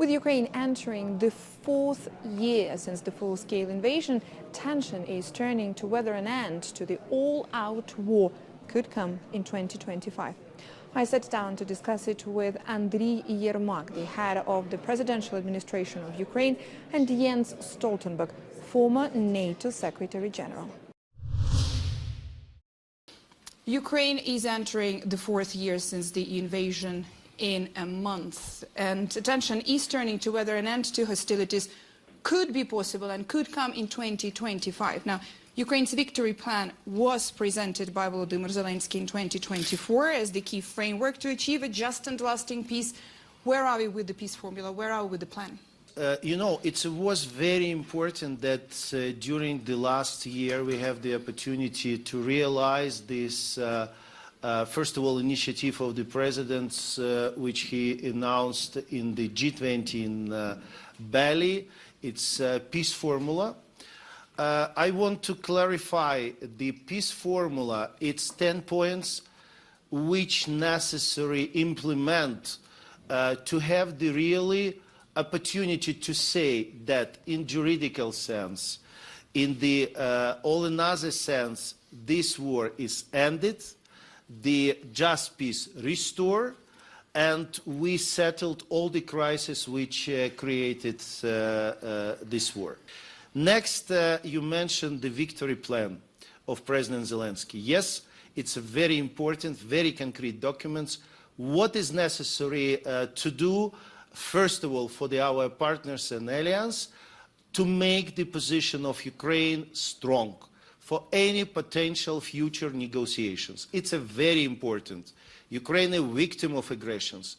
With Ukraine entering the fourth year since the full-scale invasion, tension is turning to whether an end to the all-out war could come in 2025. I sat down to discuss it with Andriy Yermak, the head of the presidential administration of Ukraine, and Jens Stoltenberg, former NATO Secretary General. Ukraine is entering the fourth year since the invasion in a month, and attention is turning to whether an end to hostilities could be possible and could come in 2025. Now, Ukraine's victory plan was presented by Volodymyr Zelensky in 2024 as the key framework to achieve a just and lasting peace. Where are we with the peace formula? Where are we with the plan? It was very important that during the last year we have the opportunity to realize this, first of all, initiative of the President, which he announced in the G20 in Bali. It's a peace formula. I want to clarify the peace formula. It's 10 points which necessary implement to have the really opportunity to say that in juridical sense, in the all another sense, this war is ended, the just peace restored, and we settled all the crises which created this war. Next, you mentioned the victory plan of President Zelensky. Yes, it's a very important, very concrete document. What is necessary to do, first of all, for our partners and allies, to make the position of Ukraine strong for any potential future negotiations. It's a very important. Ukraine is a victim of aggressions.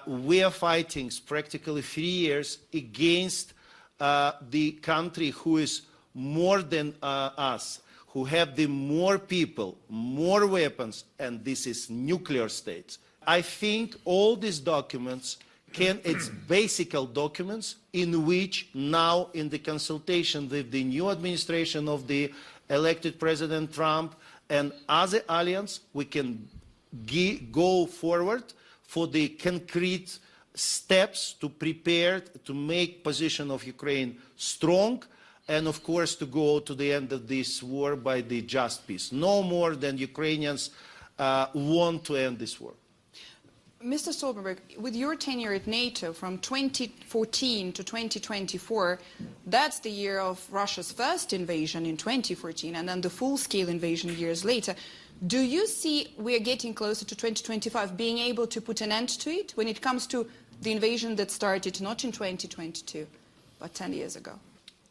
We are fighting practically 3 years against the country who is more than us, who have the more people, more weapons, and this is nuclear states. I think all these documents it's basic documents in which now in the consultation with the new administration of the elected President Trump and other alliance, we can go forward for the concrete steps to prepare to make position of Ukraine strong and of course to go to the end of this war by the just peace. No more than Ukrainians want to end this war. Mr. Stoltenberg, with your tenure at NATO from 2014 to 2024, that's the year of Russia's first invasion in 2014 and then the full-scale invasion years later. Do you see we are getting closer to 2025, being able to put an end to it when it comes to the invasion that started not in 2022, but 10 years ago?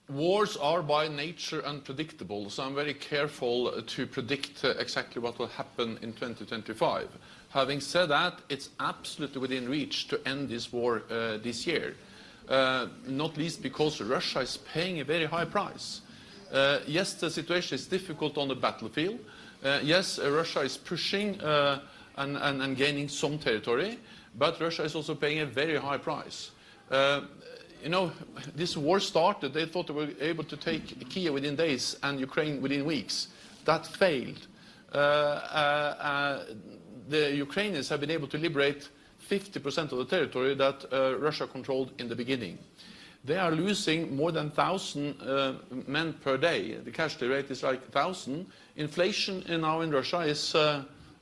Wars are by nature unpredictable, so I'm very careful to predict exactly what will happen in 2025. Having said that, it's absolutely within reach to end this war this year, not least because Russia is paying a very high price. Yes, the situation is difficult on the battlefield. Yes, Russia is pushing and gaining some territory, but Russia is also paying a very high price. This war started, they thought they were able to take Kiev within days and Ukraine within weeks. That failed. The Ukrainians have been able to liberate 50% of the territory that Russia controlled in the beginning. They are losing more than 1,000 men per day. The casualty rate is like 1,000. Inflation now in Russia is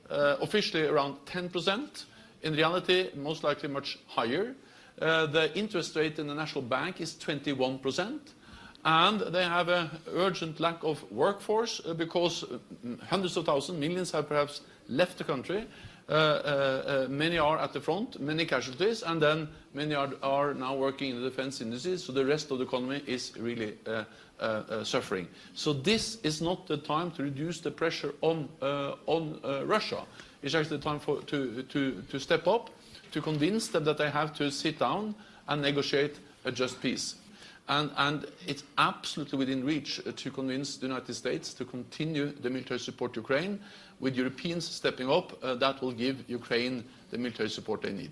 officially around 10%. In reality, most likely much higher. The interest rate in the national bank is 21%. And they have an urgent lack of workforce because hundreds of thousands, millions have perhaps left the country. Many are at the front, many casualties, and then many are now working in the defense industry, so the rest of the economy is really suffering. So this is not the time to reduce the pressure on Russia. It's actually the time to step up, to convince them that they have to sit down and negotiate a just peace. And it's absolutely within reach to convince the United States to continue the military support to Ukraine. With Europeans stepping up, that will give Ukraine the military support they need.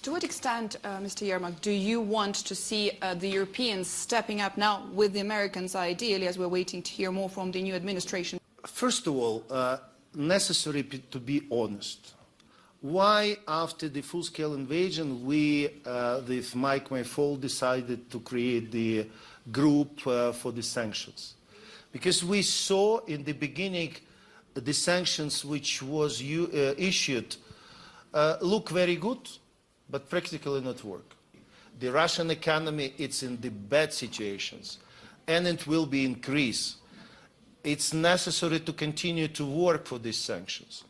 To what extent, Mr. Yermak, do you want to see the Europeans stepping up now with the Americans, ideally, as we're waiting to hear more from the new administration? First of all, necessary to be honest. why after the full-scale invasion we, with Mike Mayfall, decided to create the group for the sanctions. Because we saw in the beginning the sanctions which was issued look very good, but practically not work. The Russian economy, it's in the bad situations, and it will be increased. It's necessary to continue to work for these sanctions.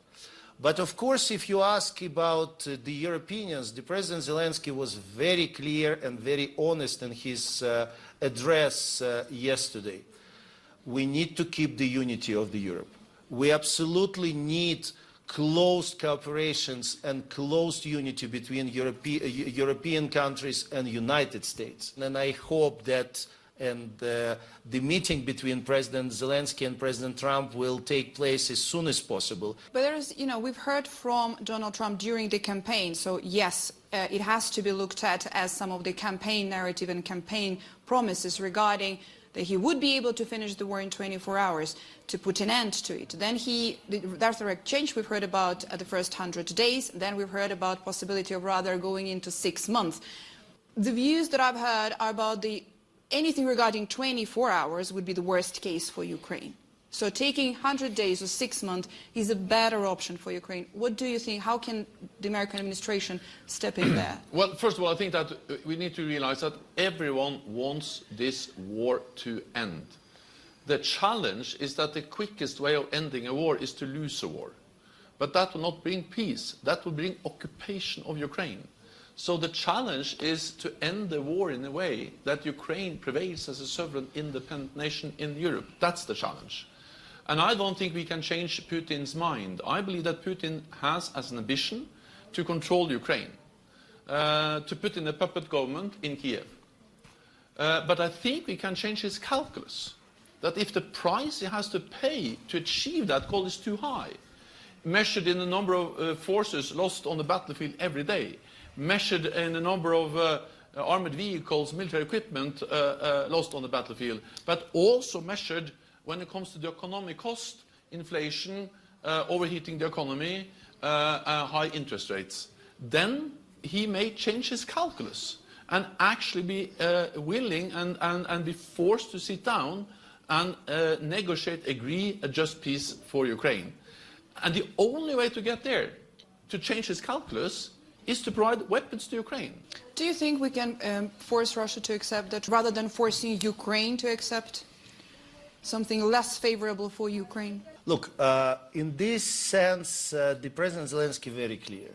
But of course, if you ask about the Europeans, the President Zelensky was very clear and very honest in his address yesterday. We need to keep the unity of the Europe. We absolutely need close cooperations and close unity between European countries and United States. And I hope that the meeting between President Zelensky and President Trump will take place as soon as possible. But there is, we've heard from Donald Trump during the campaign, so yes, it has to be looked at as some of the campaign narrative and campaign promises regarding that he would be able to finish the war in 24 hours, to put an end to it. Then that's the exchange we've heard about the first 100 days. Then we've heard about possibility of rather going into 6 months. The views that I've heard are about anything regarding 24 hours would be the worst case for Ukraine. So taking 100 days or 6 months is a better option for Ukraine. What do you think? How can the American administration step in there? Well, first of all, I think that we need to realize that everyone wants this war to end. The challenge is that the quickest way of ending a war is to lose a war. But that will not bring peace. That will bring occupation of Ukraine. So the challenge is to end the war in a way that Ukraine prevails as a sovereign, independent nation in Europe. That's the challenge. And I don't think we can change Putin's mind. I believe that Putin has as an ambition to control Ukraine, to put in a puppet government in Kiev. But I think we can change his calculus, that if the price he has to pay to achieve that goal is too high, measured in the number of forces lost on the battlefield every day, measured in the number of armored vehicles, military equipment lost on the battlefield, but also measured when it comes to the economic cost, inflation, overheating the economy, high interest rates. Then he may change his calculus and actually be willing and be forced to sit down and negotiate, agree a just peace for Ukraine. And the only way to get there, to change his calculus, is to provide weapons to Ukraine. Do you think we can force Russia to accept that rather than forcing Ukraine to accept something less favorable for Ukraine? Look, in this sense, the President Zelensky very clear.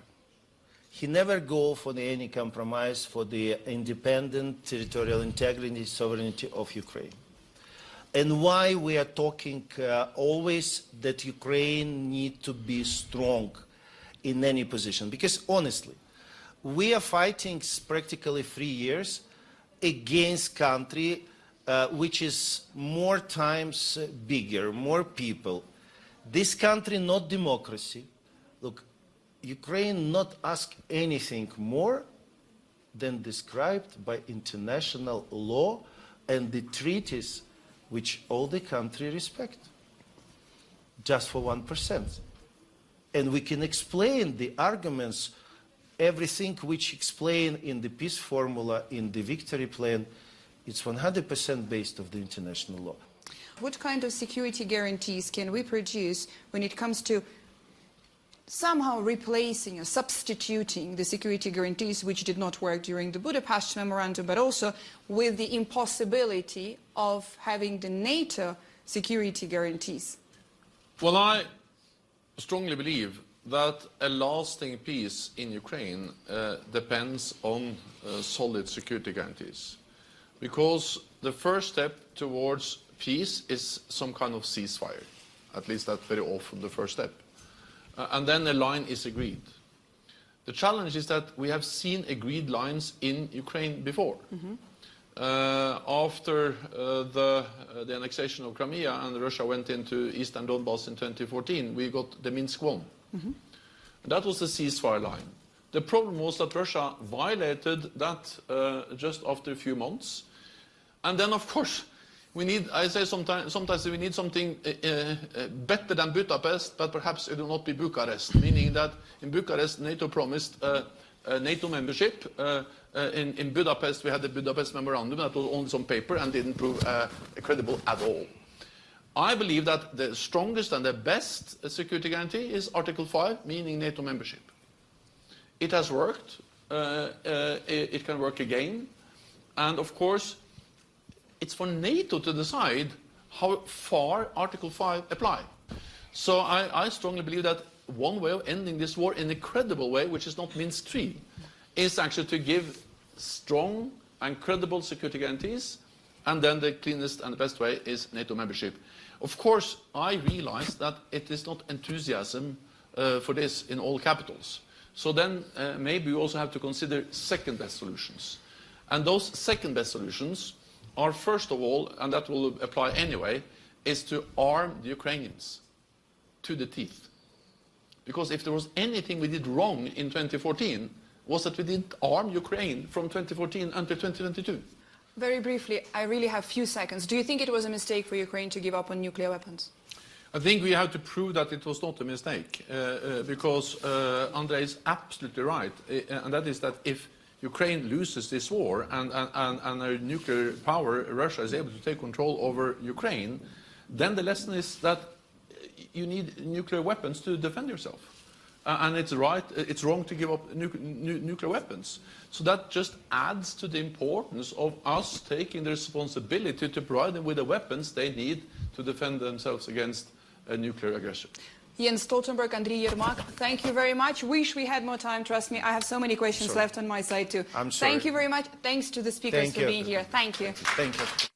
He never go for any compromise for the independent territorial integrity, sovereignty of Ukraine. And why we are talking always that Ukraine need to be strong in any position? Because honestly, we are fighting practically 3 years against country which is more times bigger, more people. This country not democracy. Look, Ukraine not ask anything more than described by international law and the treaties which all the country respect, just for 1%. And we can explain the arguments, everything which explain in the peace formula, in the victory plan, it's 100% based on the international law. What kind of security guarantees can we produce when it comes to somehow replacing or substituting the security guarantees which did not work during the Budapest Memorandum, but also with the impossibility of having the NATO security guarantees? Well, I strongly believe that a lasting peace in Ukraine depends on solid security guarantees. Because the first step towards peace is some kind of ceasefire. At least that's very often the first step. And then a line is agreed. The challenge is that we have seen agreed lines in Ukraine before. Mm-hmm. After the annexation of Crimea and Russia went into Eastern Donbass in 2014, we got the Minsk I. Mm-hmm. That was the ceasefire line. The problem was that Russia violated that just after a few months. And then, of course, I say sometimes we need something better than Budapest, but perhaps it will not be Bucharest, meaning that in Bucharest NATO promised NATO membership. In Budapest we had the Budapest Memorandum that was only some paper and didn't prove credible at all. I believe that the strongest and the best security guarantee is Article 5, meaning NATO membership. It has worked. It can work again. And of course, it's for NATO to decide how far Article 5 apply. So I strongly believe that one way of ending this war in a credible way, which is not Minsk III, is actually to give strong and credible security guarantees, and then the cleanest and the best way is NATO membership. Of course, I realize that it is not enthusiasm for this in all capitals. So then maybe we also have to consider second-best solutions. And those second-best solutions are, first of all, and that will apply anyway, is to arm the Ukrainians to the teeth. Because if there was anything we did wrong in 2014, was that we didn't arm Ukraine from 2014 until 2022. Very briefly, I really have few seconds. Do you think it was a mistake for Ukraine to give up on nuclear weapons? I think we have to prove that it was not a mistake, because Andrei is absolutely right, and that is that if Ukraine loses this war and a nuclear power, Russia, is able to take control over Ukraine, then the lesson is that you need nuclear weapons to defend yourself. And it's wrong to give up nuclear weapons. So that just adds to the importance of us taking the responsibility to provide them with the weapons they need to defend themselves against a nuclear aggression. Jens Stoltenberg, Andriy Yermak, thank you very much. Wish we had more time, trust me. I have so many questions left on my side too. I'm sorry. Thank you very much. Thanks to the speakers for being here. Thank you. Thank you.